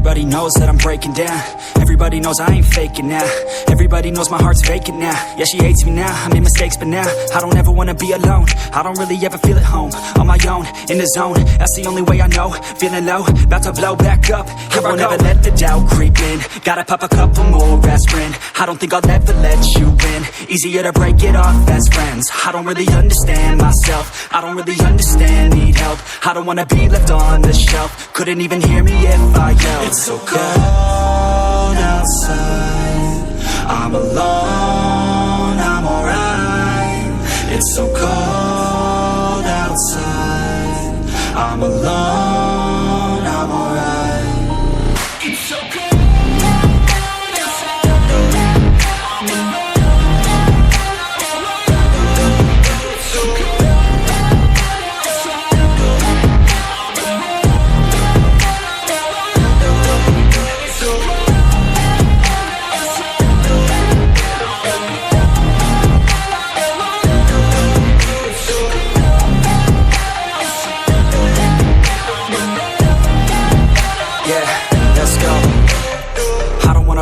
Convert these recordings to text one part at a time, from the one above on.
Everybody knows that I'm breaking down. Everybody knows I ain't faking now. Everybody knows my heart's vacant now. Yeah, she hates me now, I made mistakes but now I don't ever wanna be alone. I don't really ever feel at home. On my own, in the zone, that's the only way I know. Feeling low, about to blow back up. Here I won't ever let the doubt creep in. Gotta pop a couple more aspirin. I don't think I'll ever let you in. Easier to break it off as friends. I don't really understand myself. I don't really understand, need help. I don't wanna be left on the shelf. Couldn't even hear me if I yelled. It's so cold outside, I'm alone, I'm alright. It's so cold outside, I'm alone, I'm alright. It's so cold.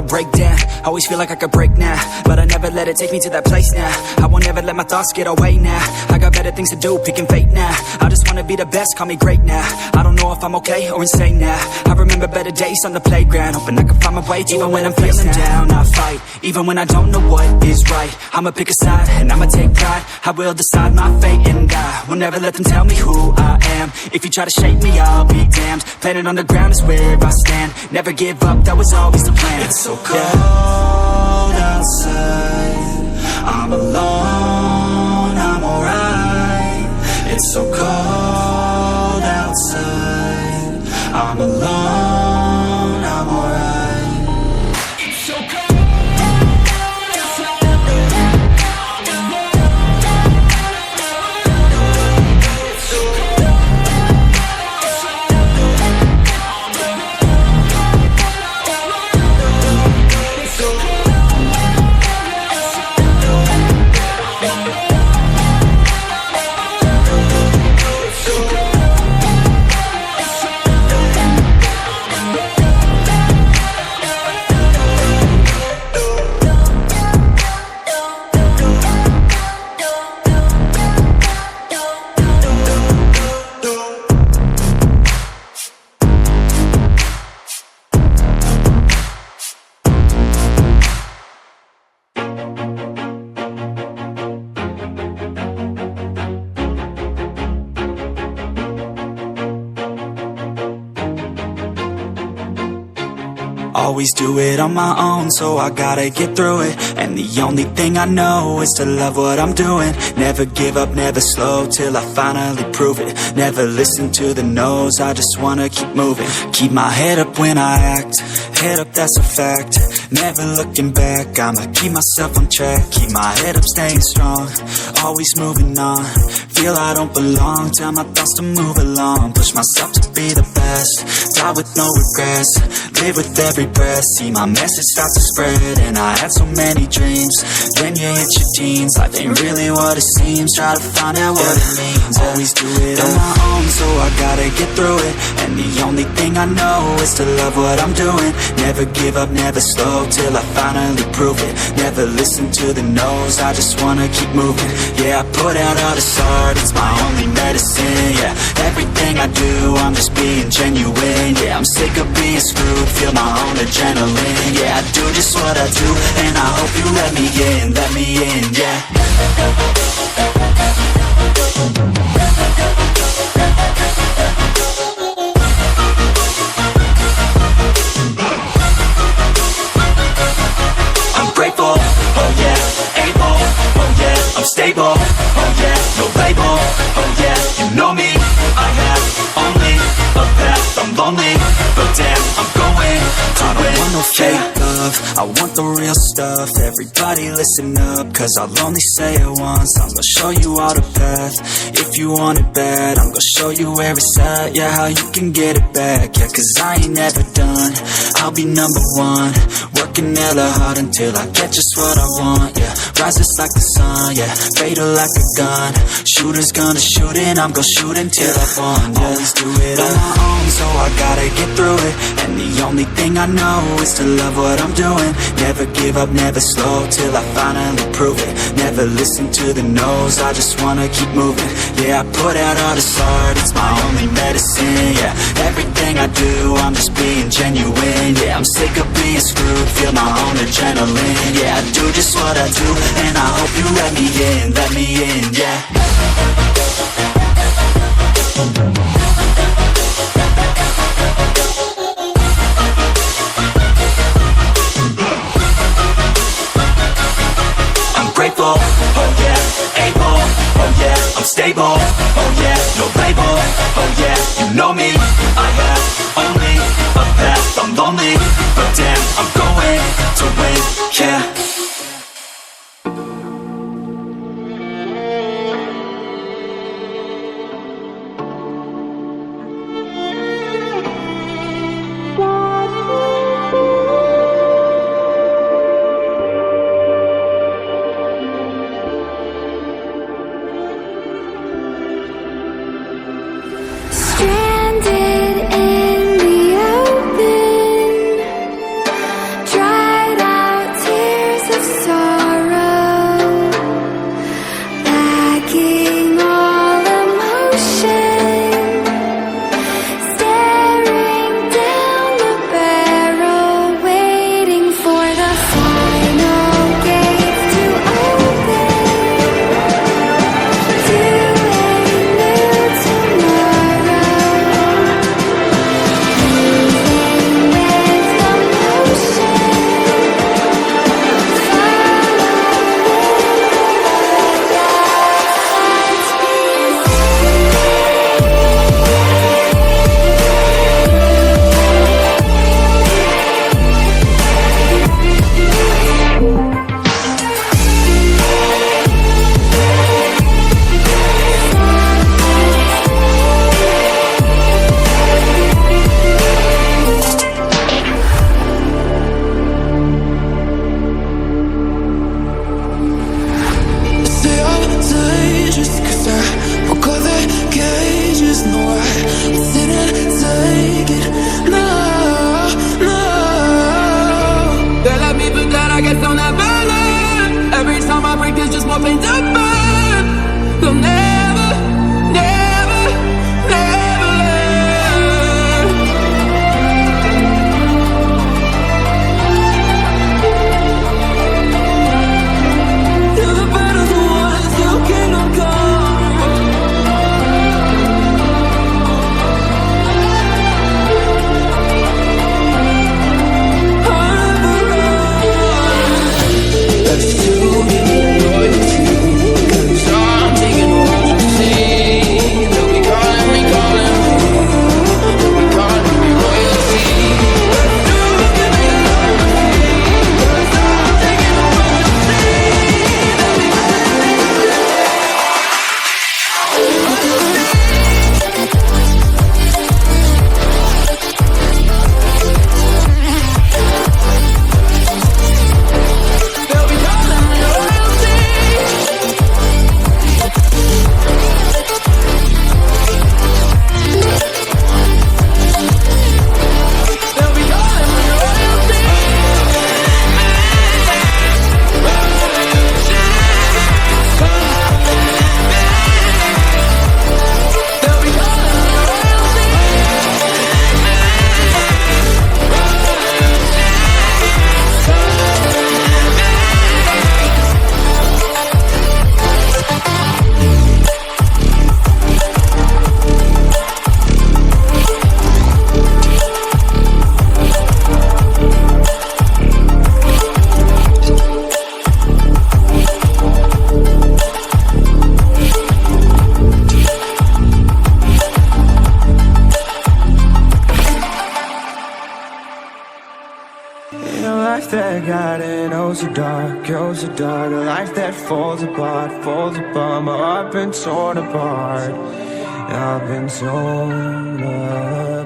Break down, always feel like I could break now, but I never let it take me to that place now. I won't ever let my thoughts get away now. I got better things to do, picking fate now. I just wanna be the best, call me great now. I don't know if I'm okay or insane now. I remember better days on the playground, hoping I can find my way. Even when I'm feeling down, I fight. Even when I don't know what is right, I'ma pick a side and I'ma take pride. I will decide my fate and I will never let them tell me who I am. If you try to shake me, I'll be damned. Planet on the ground is where I stand. Never give up, that was always the plan. It's so cold outside, I'm alone, I'm alright. It's so cold outside, I'm alone, I'm alright. It's so cold. Always do it on my own, so I gotta get through it. And the only thing I know is to love what I'm doing. Never give up, never slow, till I finally prove it. Never listen to the no's, I just wanna keep moving. Keep my head up when I act, head up, that's a fact. Never looking back, I'ma keep myself on track. Keep my head up, staying strong, always moving on. Feel I don't belong, tell my thoughts to move along. Push myself to be the best, die with no regrets. Live with every breath, see my message start to spread. And I had so many dreams, then you hit your teens. Life ain't really what it seems, try to find out what it means. Always do it on my own, so I gotta get through it. And the only thing I know is to love what I'm doing. Never give up, never slow, till I finally prove it. Never listen to the no's, I just wanna keep moving. Yeah, I put out all this art, it's my only medicine. Yeah, everything I do, I'm just being genuine. Yeah, I'm sick of being screwed, feel my own adrenaline. Yeah, I do just what I do, and I hope you let me in, yeah. I'm grateful, oh yeah, able, oh yeah, I'm stable, oh yeah, no label, oh yeah, you know me, I have only a path, I'm lonely, but damn, I'm going to win. I don't want no fake love, I want the real stuff. Everybody listen up, cause I'll only say it once. I'm gonna show you all the path, if you want it bad. I'm gonna show you where it's at, yeah, how you can get it back. Yeah, cause I ain't never done, I'll be number one. Working hella hard until I get just what I want, yeah. Rises like the sun, yeah, fatal like a gun. Shooter's gonna shoot and I'm gonna shoot until I won, yeah. Always do it on my own, so I gotta get through it. And And the only thing I know is to love what I'm doing. Never give up, never slow, till I finally prove it. Never listen to the no's, I just wanna keep moving. Yeah, I put out all this art, it's my only medicine. Yeah, everything I do, I'm just being genuine. Yeah, I'm sick of being screwed, feel my own adrenaline. Yeah, I do just what I do, and I hope you let me in, yeah. Grateful, oh yeah, able, oh yeah, I'm stable, oh yeah, no label, oh yeah, you know me, I have only a path, I'm lonely, but damn, I'm going to win, yeah. that got it, oh so dark, a life that falls apart, my heart been torn apart, I've been torn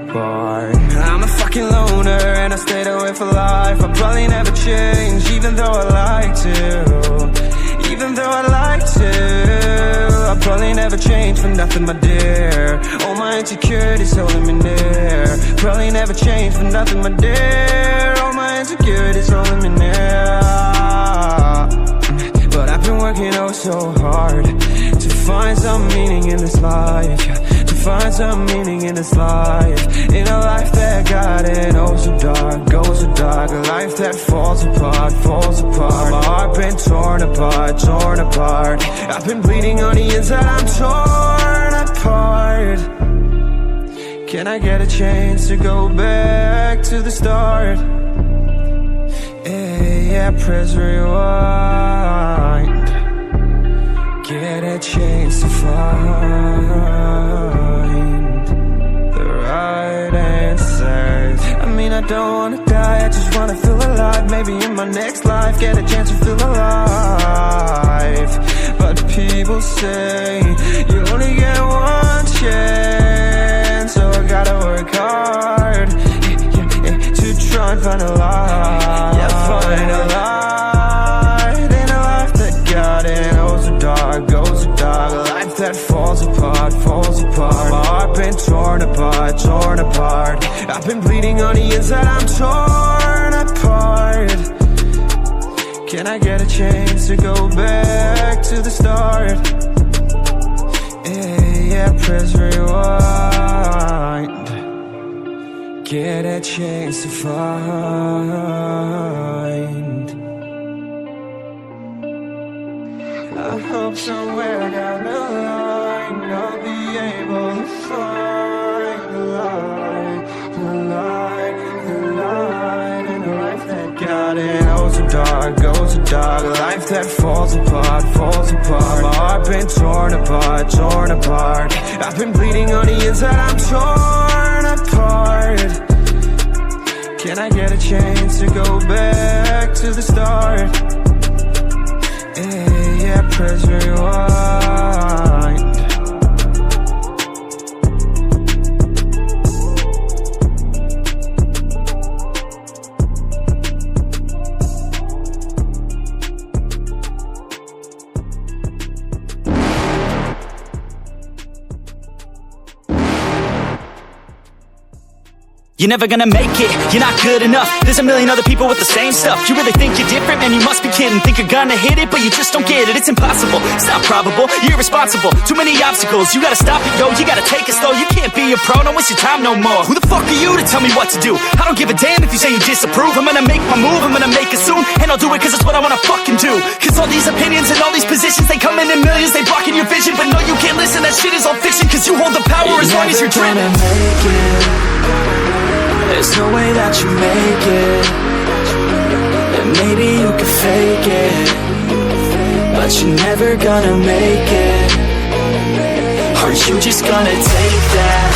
apart. I'm a fucking loner and I stayed away for life, I'll probably never change, even though I like to, even though I like to. I I'll probably never change for nothing, my dear. All my insecurities holding me near. Probably never change for nothing, my dear. All my insecurities holding me near. But I've been working oh so hard to find some meaning in this life, to find some meaning in this life. In a life that got it oh so dark, goes so dark. A life that falls apart, falls apart. My heart been torn apart, torn apart. I've been bleeding on the inside, I'm torn apart. Can I get a chance to go back to the start? Yeah, press rewind. Get a chance to find the right answers. I mean, I don't wanna die, I just wanna feel alive. Maybe in my next life, get a chance to feel alive. But people say you only get one chance, so I gotta work hard to try and find a light. Yeah, find a light in a life that got it oh so dark, goes so dark. A life that falls apart, falls apart. My heart been torn apart, torn apart. I've been bleeding on the inside, I'm torn apart. Can I get a chance to go back to the start? Yeah, press rewind. Get a chance to find. I hope somewhere down the line I'll be able to find the light, the light, the light in a life that got it oh so dark, goes so dark. A life that falls apart, falls apart. My heart been torn apart, torn apart. I've been bleeding on the inside, I'm torn apart. Can I get a chance to go back to the start? Yeah, press rewind. You're never gonna make it, you're not good enough. There's a million other people with the same stuff. You really think you're different? Man, you must be kidding. Think you're gonna hit it, but you just don't get it. It's impossible, it's not probable, you're irresponsible. Too many obstacles, you gotta stop it, yo. You gotta take it slow, you can't be a pro. Don't waste your time no more. Who the fuck are you to tell me what to do? I don't give a damn if you say you disapprove. I'm gonna make my move, I'm gonna make it soon. And I'll do it cause it's what I wanna fucking do. Cause all these opinions and all these positions, they come in millions, they blocking your vision. But no, you can't listen, that shit is all fiction. Cause you hold the power as long as you're dreaming. There's no way that you make it. And maybe you can fake it, but you're never gonna make it. Are you just gonna take that?